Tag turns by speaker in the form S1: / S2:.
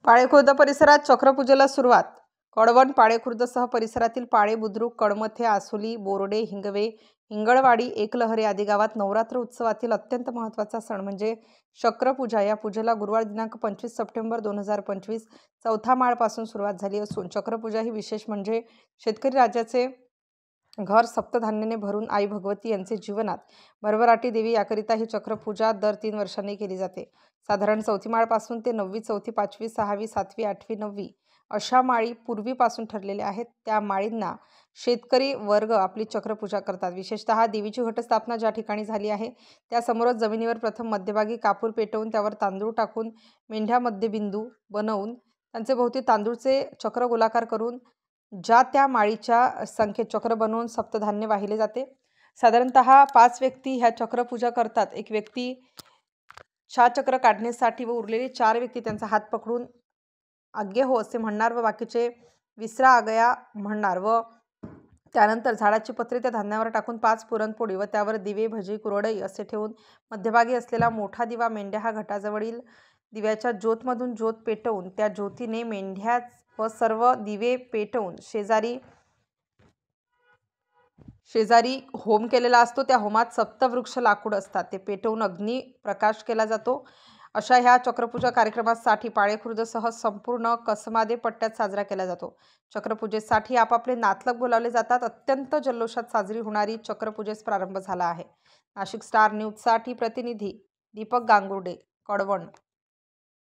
S1: पाळेखुर्द परिसरात चक्रपूजेला सुरुवात। कळवण, पाळेखुर्दसह परिसरातील पाळे, बुद्रुक, कडमथे, आसोली, बोर्डे, हिंगवे, हिंगळवाडी, एकलहरे आदी गावात नवरात्र उत्सवातील अत्यंत महत्त्वाचा सण म्हणजे चक्रपूजा। या पूजेला गुरुवार दिनांक 25 सप्टेंबर 2025 चौथा माळपासून सुरुवात झाली असून चक्रपूजा ही विशेष म्हणजे शेतकरी राजाचे घर सप्तधान्याने भरून आई भगवती यांचे जीवनात भरभराटी देवी याकरिता ही चक्रपूजा दर 3 वर्षांनी केली जाते। साधारण चौथी माळपासून ते 9वी, चौथी, 5वी, 6वी, 7वी, 8वी, 9वी अशा माळी पूर्वीपासून ठरलेल्या आहेत। त्या माळींना शेतकरी वर्ग आपली चक्रपूजा करतात। विशेषतः देवीची घटस्थापना ज्या ठिकाणी झाली आहे त्यासमोरच जमिनीवर प्रथम मध्यभागी कापूर पेटवून त्यावर तांदूळ टाकून मेंढ्या मध्यबिंदू बनवून त्यांचे भोवती तांदूळचे चक्र गोलाकार करून ज्या त्या माळीच्या संख्येत चक्र बनवून सप्तधान्य वाहिले जाते। साधारणतः 5 व्यक्ती ह्या चक्रपूजा करतात। एक व्यक्ती चक्र काढण्यासाठी व उरलेले 4 व्यक्ती त्यांचा हात पकडून आज्ञे हो असे म्हणणार व बाकीचे विसरा आगया म्हणणार व त्यानंतर झाडाची पत्रे त्या धान्यावर टाकून 5 पुरणपोळी व त्यावर दिवे, भजी, कुरडई असे ठेवून मध्यभागी असलेला मोठा दिवा मेंढ्या हा घटाजवळील दिव्याच्या ज्योतमधून ज्योत पेटवून त्या ज्योतीने मेंढ्या व सर्व दिवे पेटवून शेजारी होम केलेला असतो। त्या होमात सप्तवृक्ष लाकूड असतात ते पेटवून अग्नी प्रकाश केला जातो। अशा ह्या चक्रपूजा कार्यक्रमासाठी पाळेखुर्दसह संपूर्ण कसमादे पट्ट्यात साजरा केला जातो। चक्रपूजेसाठी आपापले नातलग बोलावले जातात। अत्यंत जल्लोषात साजरी होणारी चक्रपूजेस प्रारंभ झाला आहे। नाशिक स्टार न्यूजसाठी प्रतिनिधी दीपक गांगुर्डे, कळवण।